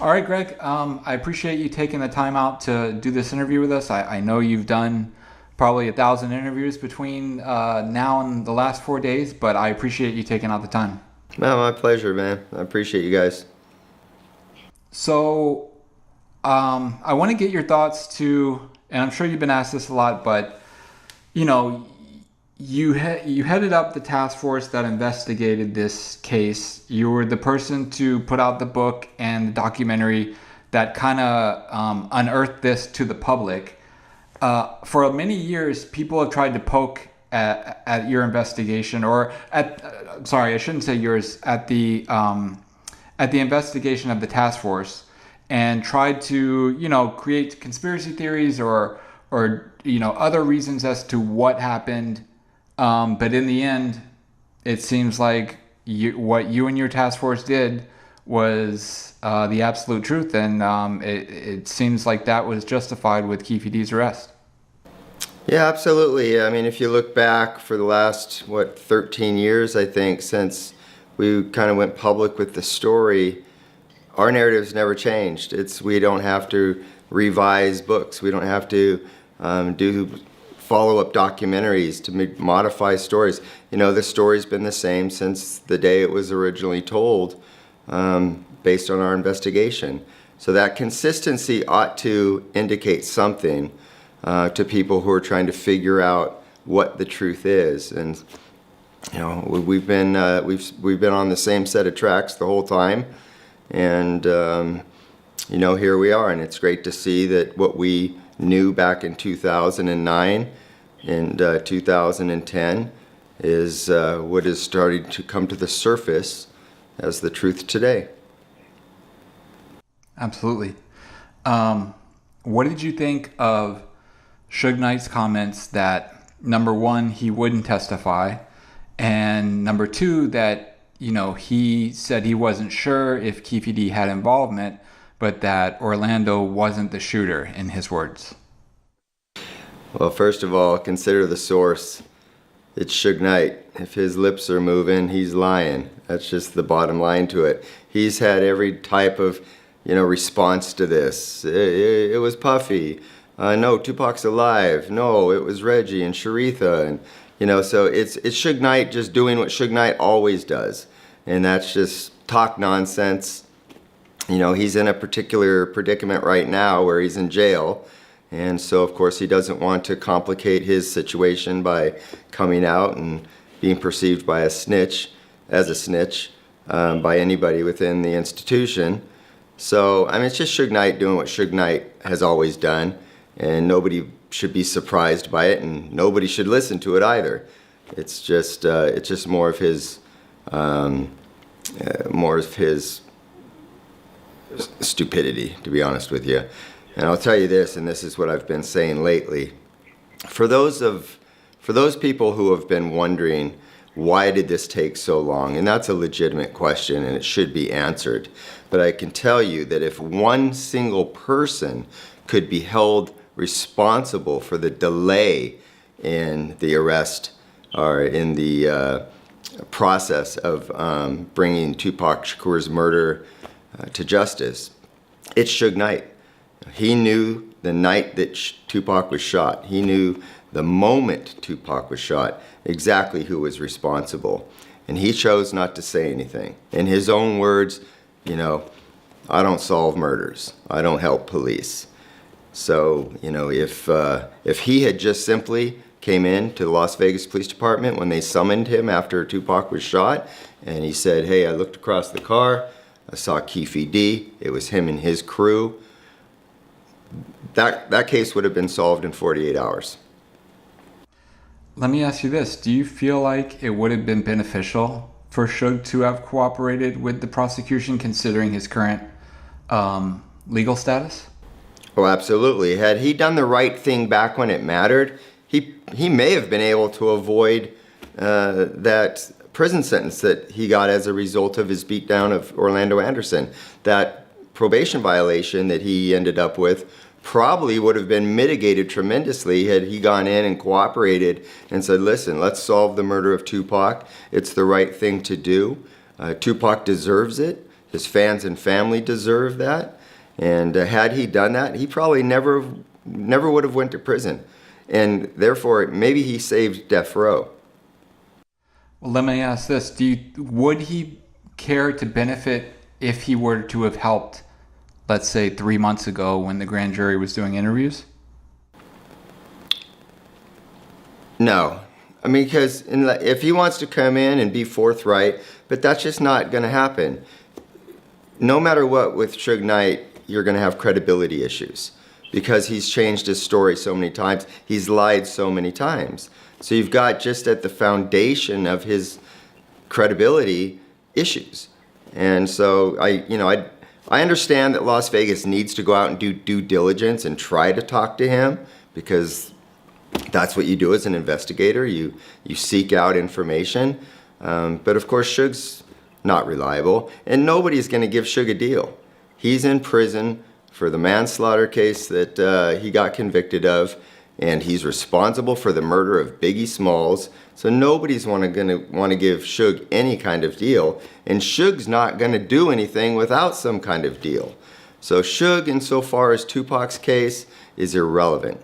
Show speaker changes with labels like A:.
A: All right, Greg. I appreciate you taking the time out to do this interview with us. I know you've done probably 1,000 interviews between now and the last 4 days, but I appreciate you taking out the time.
B: No, my pleasure, man. I appreciate you guys.
A: So, I want to get your thoughts to, and I'm sure you've been asked this a lot, but you know, you headed up the task force that investigated this case. You were the person to put out the book and the documentary that kind of unearthed this to the public. For many years, people have tried to poke at your investigation, or at sorry, I shouldn't say yours, at the investigation of the task force, and tried to create conspiracy theories or other reasons as to what happened. But in the end, it seems like what you and your task force did was the absolute truth, and it seems like that was justified with Keefe's arrest.
B: Yeah, absolutely. I mean, if you look back for the last, 13 years, I think, since we kind of went public with the story, our narrative's never changed. We don't have to revise books. We don't have to do follow-up documentaries to modify stories. The story's been the same since the day it was originally told, based on our investigation. So that consistency ought to indicate something to people who are trying to figure out what the truth is. And we've been on the same set of tracks the whole time, and here we are. And it's great to see that what we knew back in 2009 and 2010 is what is starting to come to the surface as the truth today.
A: Absolutely. What did you think of Suge Knight's comments that, number one, he wouldn't testify, and number two, that he said he wasn't sure if Keefe had involvement, but that Orlando wasn't the shooter, in his words?
B: Well, first of all, consider the source. It's Suge Knight. If his lips are moving, he's lying. That's just the bottom line to it. He's had every type of response to this. It was Puffy. No, Tupac's alive. No, it was Reggie and Sharitha. And, so it's Suge Knight just doing what Suge Knight always does. And that's just talk nonsense. He's in a particular predicament right now where he's in jail. And so, of course, he doesn't want to complicate his situation by coming out and being perceived by as a snitch, by anybody within the institution. So, I mean, it's just Suge Knight doing what Suge Knight has always done. And nobody should be surprised by it, and nobody should listen to it either. It's just more of his stupidity, to be honest with you. And I'll tell you this, and this is what I've been saying lately. For those people who have been wondering, why did this take so long? And that's a legitimate question, and it should be answered. But I can tell you that if one single person could be held responsible for the delay in the arrest or in the process of bringing Tupac Shakur's murder to justice, it's Suge Knight. He knew the night that Tupac was shot. He knew the moment Tupac was shot exactly who was responsible. And he chose not to say anything. In his own words, I don't solve murders. I don't help police. So, if he had just simply came in to the Las Vegas Police Department when they summoned him after Tupac was shot, and he said, hey, I looked across the car, I saw Keefe D, it was him and his crew, that case would have been solved in 48 hours.
A: Let me ask you this. Do you feel like it would have been beneficial for Suge to have cooperated with the prosecution, considering his current legal status?
B: Oh, absolutely. Had he done the right thing back when it mattered, he may have been able to avoid that prison sentence that he got as a result of his beatdown of Orlando Anderson. That probation violation that he ended up with probably would have been mitigated tremendously had he gone in and cooperated and said, listen, let's solve the murder of Tupac. It's the right thing to do. Tupac deserves it. His fans and family deserve that. And had he done that, he probably never would have went to prison. And therefore, maybe he saved death row.
A: Well, let me ask this. Would he care to benefit if he were to have helped, let's say, 3 months ago when the grand jury was doing interviews?
B: No. I mean, because if he wants to come in and be forthright, but that's just not going to happen. No matter what with Suge Knight, you're going to have credibility issues because he's changed his story so many times. He's lied so many times. So you've got just at the foundation of his credibility issues. And so I understand that Las Vegas needs to go out and do due diligence and try to talk to him because that's what you do as an investigator. You seek out information. But of course, Suge's not reliable, and nobody's going to give Suge a deal. He's in prison for the manslaughter case that he got convicted of, and he's responsible for the murder of Biggie Smalls. So nobody's going to want to give Suge any kind of deal, and Suge's not going to do anything without some kind of deal. So Suge, insofar as Tupac's case, is irrelevant.